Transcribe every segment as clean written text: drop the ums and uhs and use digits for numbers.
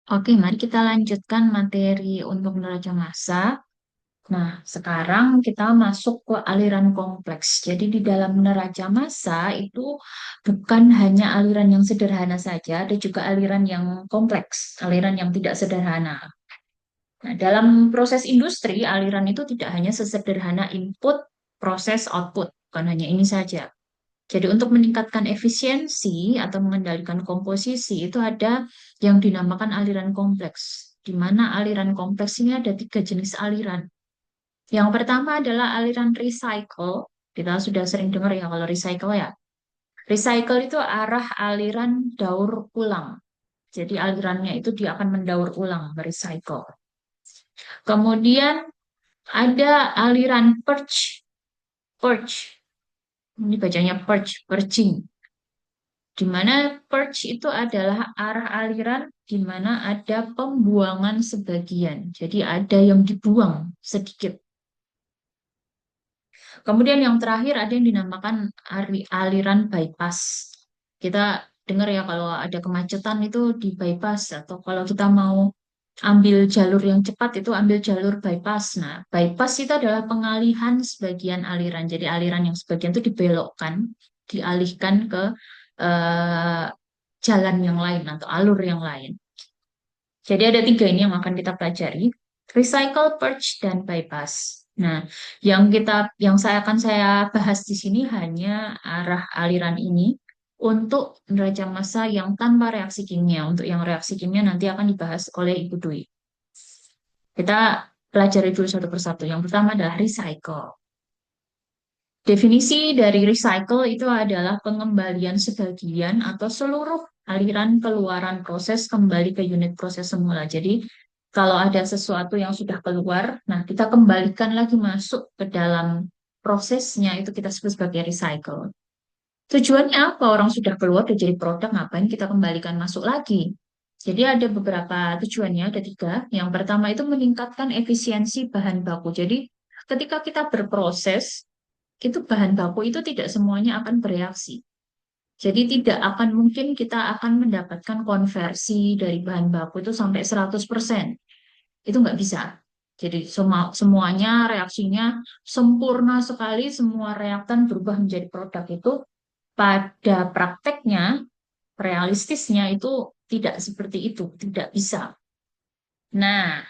Oke, mari kita lanjutkan materi untuk neraca massa. Nah, sekarang kita masuk ke aliran kompleks. Jadi di dalam neraca massa itu bukan hanya aliran yang sederhana saja, ada juga aliran yang kompleks, aliran yang tidak sederhana. Nah, dalam proses industri, aliran itu tidak hanya sesederhana input, proses, output. Bukan hanya ini saja. Jadi untuk meningkatkan efisiensi atau mengendalikan komposisi itu ada yang dinamakan aliran kompleks. Di mana aliran kompleks ini ada tiga jenis aliran. Yang pertama adalah aliran recycle. Kita sudah sering dengar ya kalau recycle ya. Recycle itu arah aliran daur ulang. Jadi alirannya itu dia akan mendaur ulang, merecycle. Kemudian ada aliran purge. Purge. Ini bacanya purge, purging. Di mana purge itu adalah arah aliran di mana ada pembuangan sebagian. Jadi ada yang dibuang sedikit. Kemudian yang terakhir ada yang dinamakan aliran bypass. Kita dengar ya kalau ada kemacetan itu di bypass atau kalau kita mau ambil jalur yang cepat itu ambil jalur bypass. Nah, bypass itu adalah pengalihan sebagian aliran. Jadi aliran yang sebagian itu dibelokkan, dialihkan ke eh, jalan yang lain atau alur yang lain. Jadi ada tiga ini yang akan kita pelajari, recycle, purge, dan bypass. Nah, yang saya bahas di sini hanya arah aliran ini untuk neraca massa yang tanpa reaksi kimia. Untuk yang reaksi kimia nanti akan dibahas oleh Ibu Dwi. Kita pelajari dulu satu persatu. Yang pertama adalah recycle. Definisi dari recycle itu adalah pengembalian sebagian atau seluruh aliran keluaran proses kembali ke unit proses semula. Jadi, kalau ada sesuatu yang sudah keluar, nah kita kembalikan lagi masuk ke dalam prosesnya, itu kita sebut sebagai recycle. Tujuannya apa? Orang sudah keluar, sudah jadi produk, ngapain kita kembalikan masuk lagi? Jadi ada beberapa tujuannya, ada tiga. Yang pertama itu meningkatkan efisiensi bahan baku. Jadi ketika kita berproses, itu bahan baku itu tidak semuanya akan bereaksi. Jadi tidak akan mungkin kita akan mendapatkan konversi dari bahan baku itu sampai 100%. Itu nggak bisa. Jadi semuanya reaksinya sempurna sekali, semua reaktan berubah menjadi produk itu pada prakteknya, realistisnya itu tidak seperti itu, tidak bisa. Nah,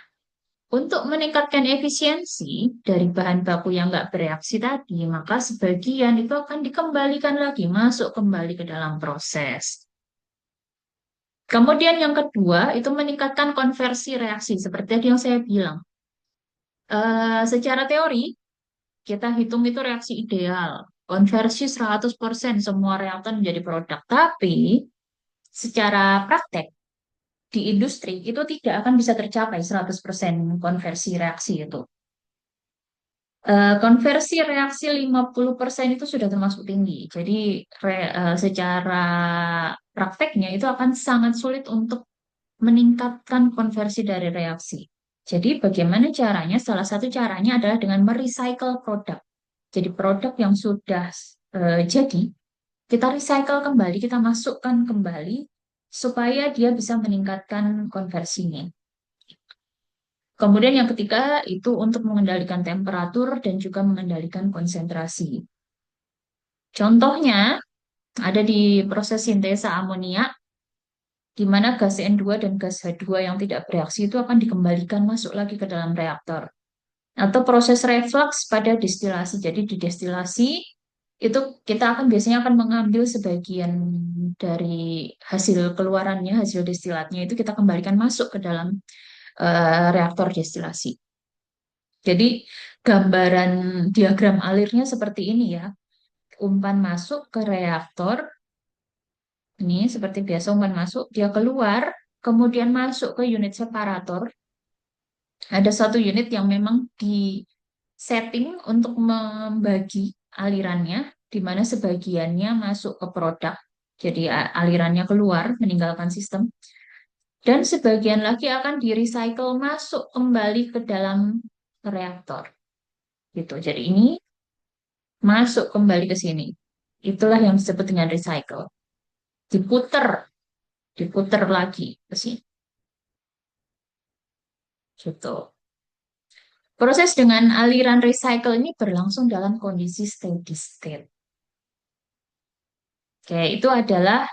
untuk meningkatkan efisiensi dari bahan baku yang nggak bereaksi tadi, maka sebagian itu akan dikembalikan lagi, masuk kembali ke dalam proses. Kemudian yang kedua, itu meningkatkan konversi reaksi. Seperti tadi yang saya bilang. Secara teori, kita hitung itu reaksi ideal. Konversi 100% semua reaktan menjadi produk. Tapi, secara praktek, di industri itu tidak akan bisa tercapai 100% konversi reaksi itu. Konversi reaksi 50% itu sudah termasuk tinggi. Jadi secara prakteknya itu akan sangat sulit untuk meningkatkan konversi dari reaksi. Jadi bagaimana caranya? Salah satu caranya adalah dengan merecycle produk. Jadi produk yang sudah jadi, kita recycle kembali, kita masukkan kembali supaya dia bisa meningkatkan konversinya. Kemudian yang ketiga itu untuk mengendalikan temperatur dan juga mengendalikan konsentrasi. Contohnya ada di proses sintesa amonia, di mana gas N2 dan gas H2 yang tidak bereaksi itu akan dikembalikan masuk lagi ke dalam reaktor. Atau proses reflux pada destilasi. Jadi di destilasi itu kita akan biasanya akan mengambil sebagian dari hasil keluarannya, hasil destilatnya itu kita kembalikan masuk ke dalam reaktor destilasi. Jadi gambaran diagram alirnya seperti ini ya. Umpan masuk ke reaktor, ini seperti biasa umpan masuk, dia keluar, kemudian masuk ke unit separator. Ada satu unit yang memang di setting untuk membagi alirannya, di mana sebagiannya masuk ke produk, jadi alirannya keluar, meninggalkan sistem, dan sebagian lagi akan di-recycle masuk kembali ke dalam reaktor. Gitu. Jadi ini masuk kembali ke sini. Itulah yang disebut dengan recycle. Diputer, diputer lagi ke sini. gitu. Proses dengan aliran recycle ini berlangsung dalam kondisi steady state. Oke, itu adalah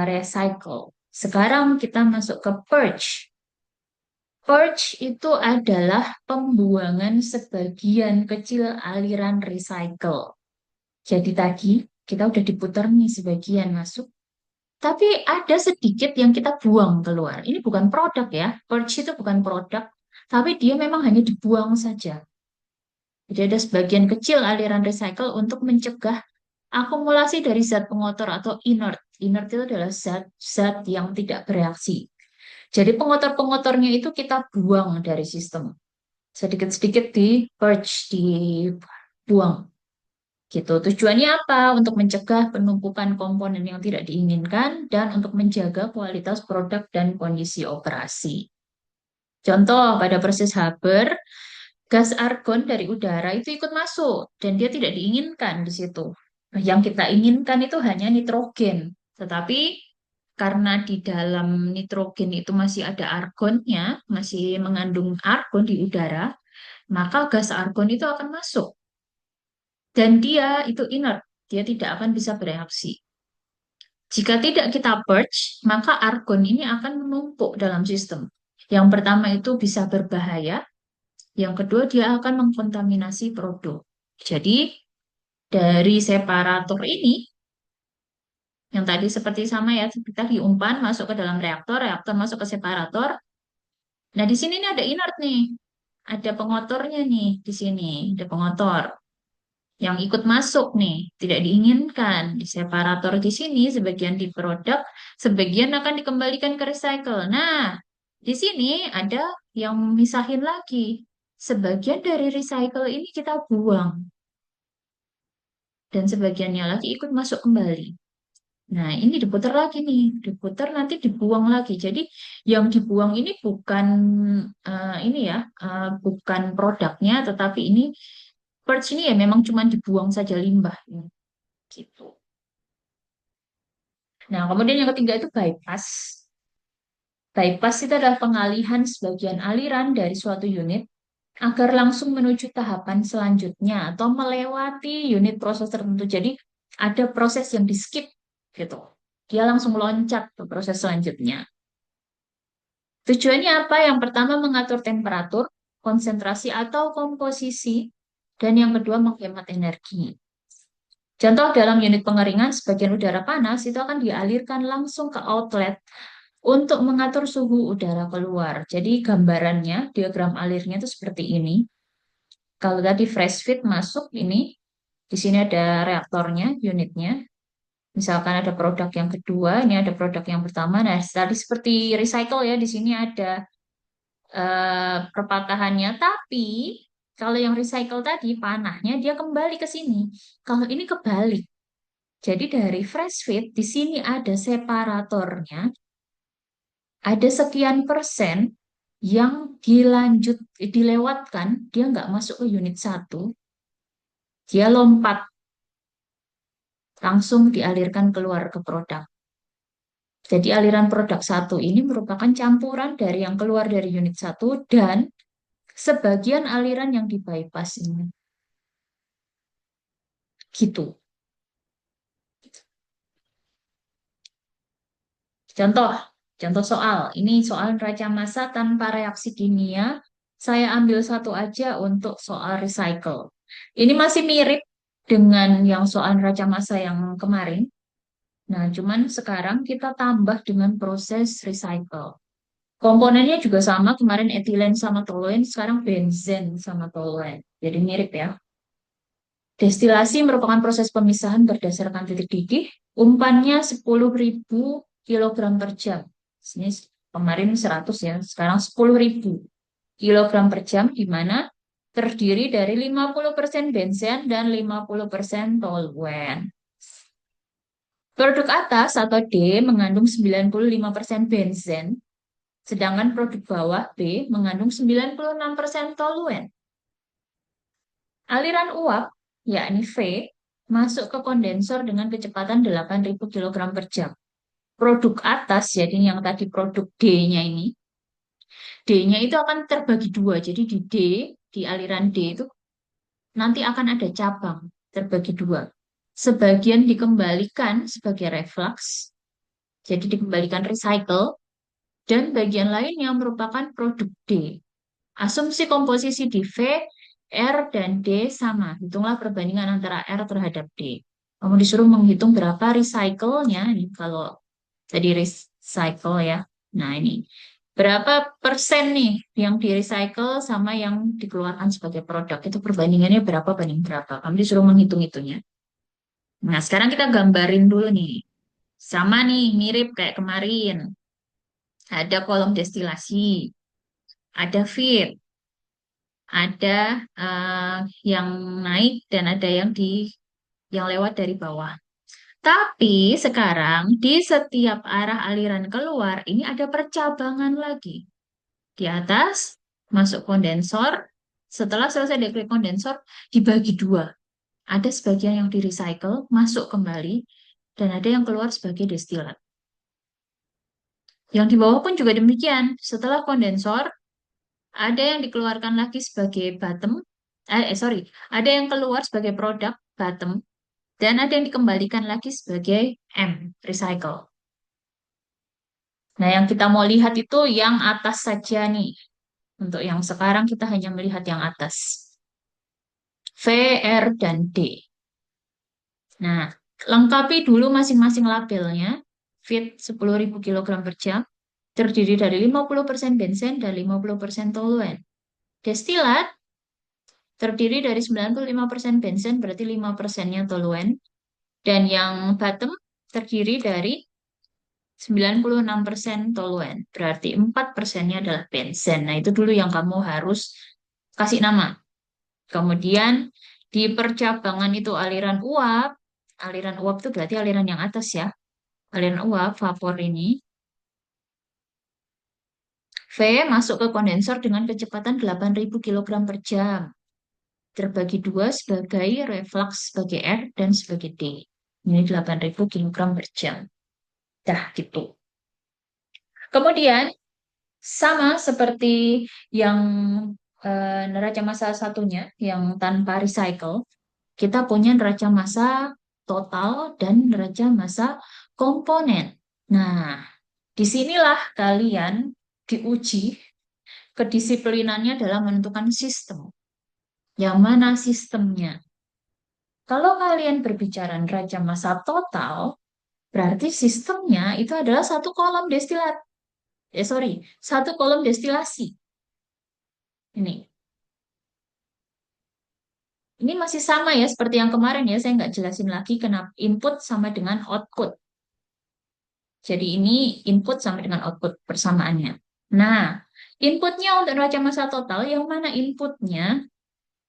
recycle. Sekarang kita masuk ke purge. Purge itu adalah pembuangan sebagian kecil aliran recycle. Jadi tadi kita udah diputar nih sebagian masuk, tapi ada sedikit yang kita buang keluar. Ini bukan produk ya, purge itu bukan produk, tapi dia memang hanya dibuang saja. Jadi ada sebagian kecil aliran recycle untuk mencegah akumulasi dari zat pengotor atau inert. Inert itu adalah zat-zat yang tidak bereaksi. Jadi pengotor-pengotornya itu kita buang dari sistem. Sedikit-sedikit di purge, dibuang. Gitu. Tujuannya apa? Untuk mencegah penumpukan komponen yang tidak diinginkan dan untuk menjaga kualitas produk dan kondisi operasi. Contoh, pada proses Haber, gas argon dari udara itu ikut masuk dan dia tidak diinginkan di situ. Nah, yang kita inginkan itu hanya nitrogen. Tetapi karena di dalam nitrogen itu masih ada argonnya, masih mengandung argon di udara, maka gas argon itu akan masuk. Dan dia itu inert, dia tidak akan bisa bereaksi. Jika tidak kita purge, maka argon ini akan menumpuk dalam sistem. Yang pertama itu bisa berbahaya, yang kedua dia akan mengkontaminasi produk. Jadi dari separator ini, yang tadi seperti sama ya, kita diumpan masuk ke dalam reaktor, reaktor masuk ke separator. Nah di sini nih ada inert nih, ada pengotornya nih di sini, ada pengotor yang ikut masuk nih, tidak diinginkan di separator di sini, sebagian di produk, sebagian akan dikembalikan ke recycle. Nah, di sini ada yang misahin lagi. Sebagian dari recycle ini kita buang dan sebagiannya lagi ikut masuk kembali. Nah, ini diputar lagi nih, diputar nanti dibuang lagi. Jadi yang dibuang ini bukan ini ya, bukan produknya, tetapi ini purge ini ya memang cuma dibuang saja limbah gitu. Nah, kemudian yang ketiga itu bypass. Bypass itu adalah pengalihan sebagian aliran dari suatu unit agar langsung menuju tahapan selanjutnya atau melewati unit proses tertentu. Jadi ada proses yang di skip gitu. Dia langsung loncat ke proses selanjutnya. Tujuannya apa? Yang pertama mengatur temperatur, konsentrasi atau komposisi, dan yang kedua menghemat energi. Contoh dalam unit pengeringan, sebagian udara panas itu akan dialirkan langsung ke outlet untuk mengatur suhu udara keluar. Jadi gambarannya, diagram alirnya itu seperti ini. Kalau tadi fresh feed masuk ini, di sini ada reaktornya, unitnya. Misalkan ada produk yang kedua, ini ada produk yang pertama. Nah, tadi seperti recycle ya, di sini ada perpatahannya. Tapi kalau yang recycle tadi, panahnya dia kembali ke sini. Kalau ini kebalik. Jadi dari fresh feed, di sini ada separatornya, ada sekian persen yang dilewatkan, dia nggak masuk ke unit satu, dia lompat, langsung dialirkan keluar ke produk. Jadi aliran produk satu ini merupakan campuran dari yang keluar dari unit satu dan sebagian aliran yang di bypass ini. Gitu. Contoh, contoh soal. Ini soal neraca massa tanpa reaksi kimia. Saya ambil satu aja untuk soal recycle. Ini masih mirip dengan yang soal neraca massa yang kemarin. Nah, cuman sekarang kita tambah dengan proses recycle. Komponennya juga sama, kemarin etilen sama toluen, sekarang benzen sama toluen. Jadi mirip ya. Destilasi merupakan proses pemisahan berdasarkan titik didih. Umpannya 10.000 kilogram per jam. Ini kemarin 100 ya, sekarang 10.000 kilogram per jam, di mana terdiri dari 50% benzen dan 50% toluen. Produk atas atau D mengandung 95% benzen, sedangkan produk bawah B mengandung 96% toluen. Aliran uap, yakni V, masuk ke kondensor dengan kecepatan 8.000 kg per jam. Produk atas, jadi yang tadi produk D-nya ini, D-nya itu akan terbagi dua. Jadi di D, di aliran D itu nanti akan ada cabang terbagi dua. Sebagian dikembalikan sebagai reflux, jadi dikembalikan recycle, dan bagian lain yang merupakan produk D. Asumsi komposisi di V, R, dan D sama. Hitunglah perbandingan antara R terhadap D. Kamu disuruh menghitung berapa recycle-nya, nih kalau tadi recycle ya. Nah ini, berapa persen nih yang di recycle sama yang dikeluarkan sebagai produk. Itu perbandingannya berapa banding berapa. Kamu disuruh menghitung itunya. Nah sekarang kita gambarin dulu nih. Sama nih, mirip kayak kemarin. Ada kolom destilasi, ada feed, ada yang naik dan ada yang lewat dari bawah. Tapi sekarang di setiap arah aliran keluar ini ada percabangan lagi. Di atas masuk kondensor, setelah selesai dari kondensor dibagi dua. Ada sebagian yang di recycle masuk kembali dan ada yang keluar sebagai destilat. Yang di bawah pun juga demikian. Setelah kondensor ada yang dikeluarkan lagi sebagai bottom, sorry, ada yang keluar sebagai produk bottom, dan ada yang dikembalikan lagi sebagai M, recycle. Nah, yang kita mau lihat itu yang atas saja nih. Untuk yang sekarang kita hanya melihat yang atas. V, R, dan D. Nah, lengkapi dulu masing-masing labelnya. Fit 10.000 kg per jam, terdiri dari 50% benzen dan 50% toluen. Destilat terdiri dari 95% benzen, berarti 5%-nya toluen. Dan yang bottom terdiri dari 96% toluen, berarti 4%-nya adalah benzen. Nah, itu dulu yang kamu harus kasih nama. Kemudian di percabangan itu aliran uap itu berarti aliran yang atas ya. Aliran uap, vapor ini, V masuk ke kondensor dengan kecepatan 8.000 kg per jam. Terbagi dua sebagai reflux sebagai R dan sebagai D. Ini 8.000 kg per jam. Dah gitu. Kemudian sama seperti yang neraca massa satunya yang tanpa recycle, kita punya neraca massa total dan neraca massa komponen. Nah, disinilah kalian diuji kedisiplinannya dalam menentukan sistem. Yang mana sistemnya? Kalau kalian berbicara neraca massa total, berarti sistemnya itu adalah satu kolom destilat. Sorry, satu kolom destilasi. Ini. Ini masih sama ya seperti yang kemarin ya. Saya nggak jelasin lagi kenapa input sama dengan output. Jadi ini input sama dengan output persamaannya. Nah, inputnya untuk neraca massa total, yang mana inputnya?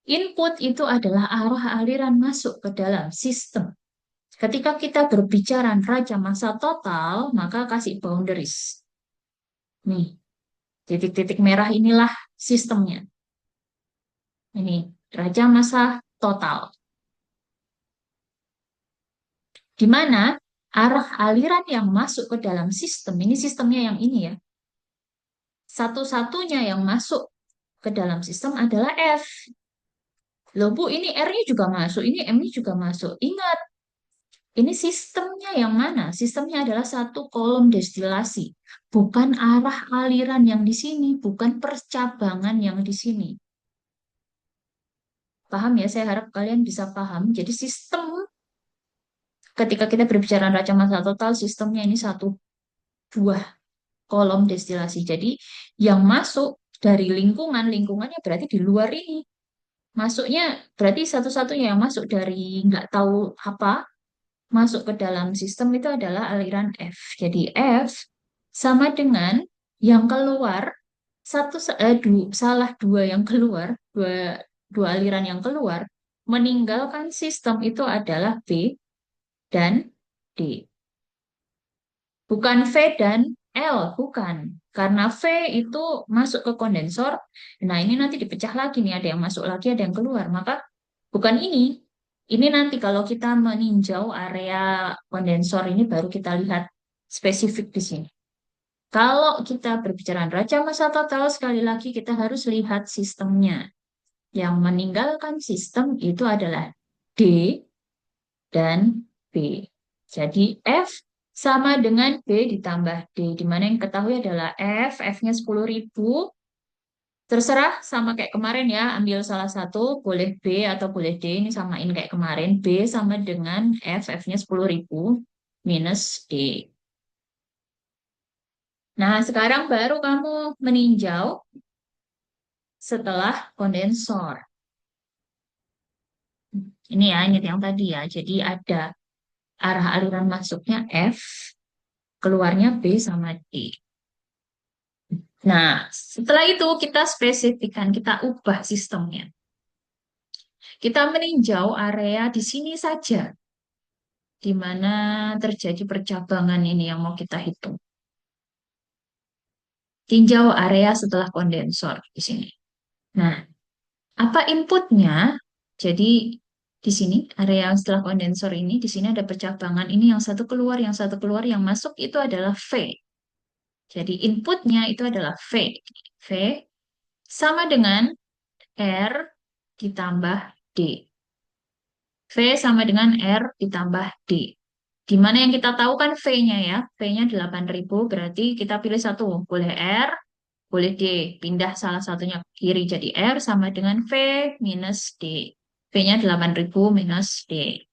Input itu adalah arah aliran masuk ke dalam sistem. Ketika kita berbicara neraca massa total, maka kasih boundaries. Nih, titik-titik merah inilah sistemnya. Ini neraca massa total. Di mana arah aliran yang masuk ke dalam sistem, ini sistemnya yang ini ya, satu-satunya yang masuk ke dalam sistem adalah F. Loh Bu, ini R-nya juga masuk, ini M-nya juga masuk. Ingat, ini sistemnya yang mana? Sistemnya adalah satu kolom destilasi, bukan arah aliran yang di sini, bukan percabangan yang di sini. Paham ya? Saya harap kalian bisa paham. Jadi sistem, ketika kita berbicara neraca massa total, sistemnya ini satu buah kolom destilasi. Jadi yang masuk dari lingkungan, lingkungannya berarti di luar ini. Masuknya berarti satu-satunya yang masuk dari nggak tahu apa, masuk ke dalam sistem itu adalah aliran F. Jadi F sama dengan yang keluar, salah dua yang keluar, dua aliran yang keluar, meninggalkan sistem itu adalah B dan D. Bukan V dan L, bukan. Karena V itu masuk ke kondensor, nah ini nanti dipecah lagi nih, ada yang masuk lagi, ada yang keluar. Maka bukan ini. Ini nanti kalau kita meninjau area kondensor ini baru kita lihat spesifik di sini. Kalau kita berbicara neraca massa total, sekali lagi kita harus lihat sistemnya. Yang meninggalkan sistem itu adalah D dan B. Jadi F sama dengan B ditambah D, di mana yang ketahui adalah F-nya 10.000. Terserah sama kayak kemarin ya, ambil salah satu, boleh B atau boleh D, ini samain kayak kemarin. B sama dengan F-nya 10.000 minus D. Nah, sekarang baru kamu meninjau setelah kondensor. Ini ya, ini yang tadi ya. Jadi ada arah aliran masuknya F, keluarnya B sama D. Nah, setelah itu kita spesifikkan, kita ubah sistemnya. Kita meninjau area di sini saja, di mana terjadi percabangan ini yang mau kita hitung. Tinjau area setelah kondensor di sini. Nah, apa inputnya? Jadi di sini area setelah kondensor ini, di sini ada percabangan ini yang satu keluar, yang satu keluar, yang masuk itu adalah V. Jadi inputnya itu adalah V. V sama dengan R ditambah D. V sama dengan R ditambah D. Di mana yang kita tahu kan V-nya ya. V-nya 8.000 berarti kita pilih satu. Boleh R, boleh D. Pindah salah satunya ke kiri jadi R sama dengan V minus D. V-nya 8.000 minus D.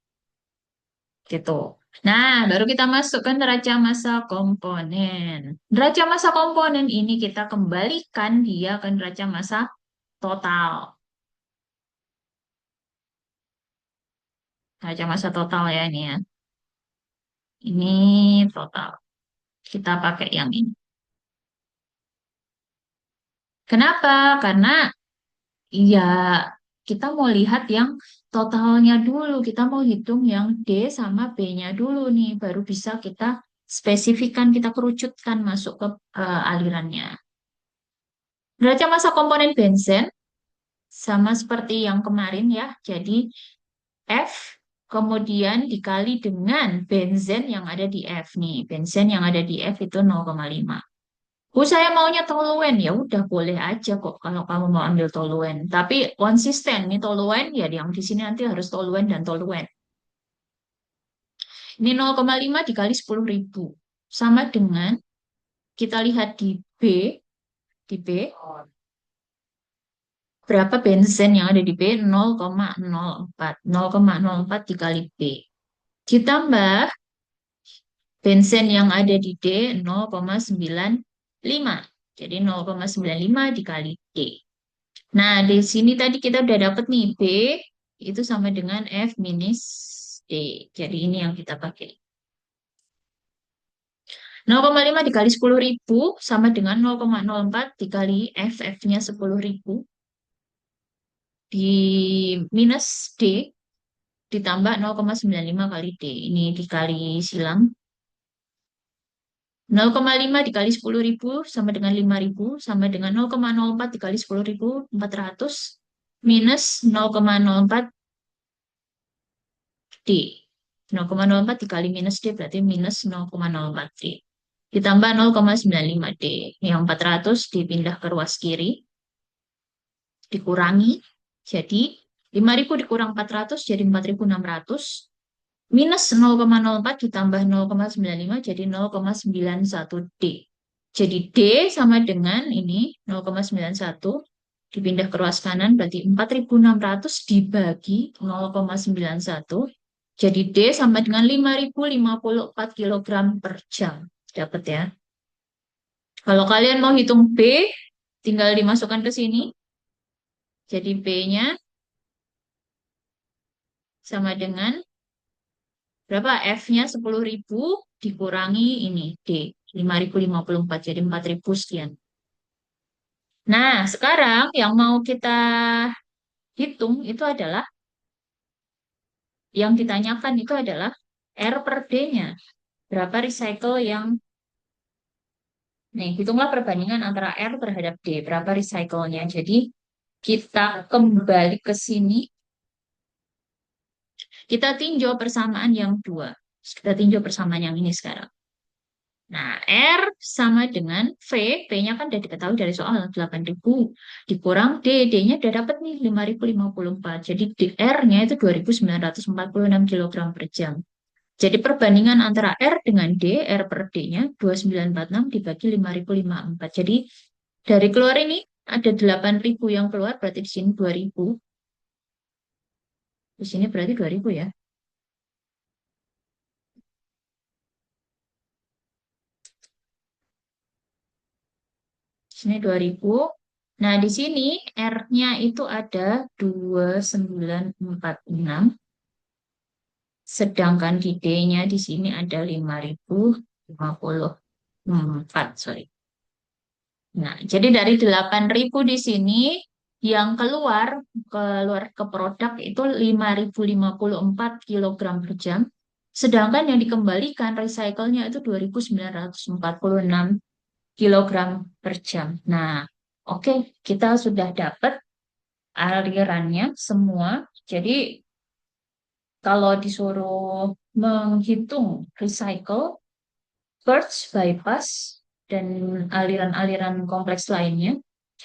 Gitu. Nah, baru kita masukkan neraca massa komponen. Neraca massa komponen ini kita kembalikan dia ke neraca massa total. Neraca massa total ya ini ya. Ini total. Kita pakai yang ini. Kenapa? Karena ya kita mau lihat yang totalnya dulu. Kita mau hitung yang D sama B-nya dulu nih. Baru bisa kita spesifikkan, kita kerucutkan masuk ke alirannya. Neraca massa komponen benzen sama seperti yang kemarin ya. Jadi F kemudian dikali dengan benzen yang ada di F nih. Benzen yang ada di F itu 0,5. Saya maunya toluen, ya udah boleh aja kok kalau kamu mau ambil toluen. Tapi konsisten nih toluen, ya yang di sini nanti harus toluen dan toluen. Ini 0,5 dikali 10.000. Sama dengan kita lihat di B, berapa benzen yang ada di B? 0,04. 0,04 dikali B. Ditambah benzen yang ada di D 0,95. Jadi 0,95 dikali D. Nah, di sini tadi kita udah dapet nih B itu sama dengan F minus D. Jadi ini yang kita pakai. 0,5 dikali 10.000 sama dengan 0,04 dikali F, F-nya 10.000 di minus D ditambah 0,95 kali D. Ini dikali silang. 0,5 dikali 10.000 sama dengan 5.000 sama dengan 0,04 dikali 10.000 400 minus 0,04 D. 0,04 dikali minus D berarti minus 0,04 D. Ditambah 0,95 D. Yang 400 dipindah ke ruas kiri. Dikurangi. Jadi 5.000 dikurang 400 jadi 4.600. Minus 0,04 ditambah 0,95 jadi 0,91 D. Jadi D sama dengan ini 0,91 dipindah ke ruas kanan berarti 4.600 dibagi 0,91. Jadi D sama dengan 5.054 kg per jam. Dapat ya. Kalau kalian mau hitung B, tinggal dimasukkan ke sini. Jadi B-nya sama dengan berapa? F-nya 10.000 dikurangi ini D. 5.054 jadi 4.000 sekian. Nah, sekarang yang mau kita hitung itu adalah, yang ditanyakan itu adalah R per D-nya. Berapa recycle yang, nih, hitunglah perbandingan antara R terhadap D. Berapa recycle-nya. Jadi, kita kembali ke sini. Kita tinjau persamaan yang dua. Kita tinjau persamaan yang ini sekarang. Nah, R sama dengan V, V-nya kan udah diketahui dari soal 8.000 dikurang D, D-nya udah dapat nih 5.054. Jadi R-nya itu 2.946 kilogram per jam. Jadi perbandingan antara R dengan D, R per D-nya 2.946 dibagi 5.054. Jadi dari keluar ini ada 8.000 yang keluar, berarti di sini 2.000. Di sini berarti 2.000 ya. Di sini 2.000. Nah, di sini R-nya itu ada 2.946. Sedangkan di D-nya di sini ada 5.054. Sorry. Nah, jadi dari 8.000 di sini yang keluar ke produk itu 5.054 kilogram per jam. Sedangkan yang dikembalikan recycle-nya itu 2.946 kilogram per jam. Nah, oke, kita sudah dapat alirannya semua. Jadi kalau disuruh menghitung recycle, purge, bypass, dan aliran-aliran kompleks lainnya,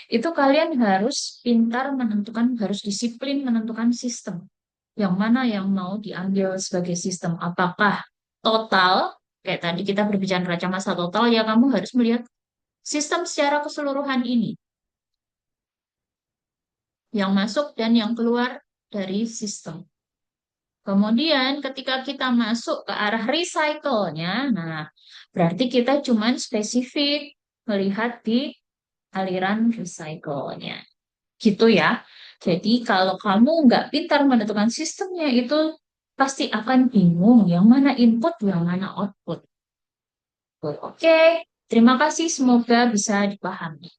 itu kalian harus pintar menentukan, harus disiplin menentukan sistem. Yang mana yang mau diambil sebagai sistem. Apakah total, kayak tadi kita berbicara neraca massa total, ya kamu harus melihat sistem secara keseluruhan ini. Yang masuk dan yang keluar dari sistem. Kemudian ketika kita masuk ke arah recycle-nya, nah berarti kita cuman spesifik melihat di aliran recycle-nya. Gitu ya. Jadi kalau kamu nggak pintar menentukan sistemnya itu pasti akan bingung yang mana input, yang mana output. Oke, terima kasih. Semoga bisa dipahami.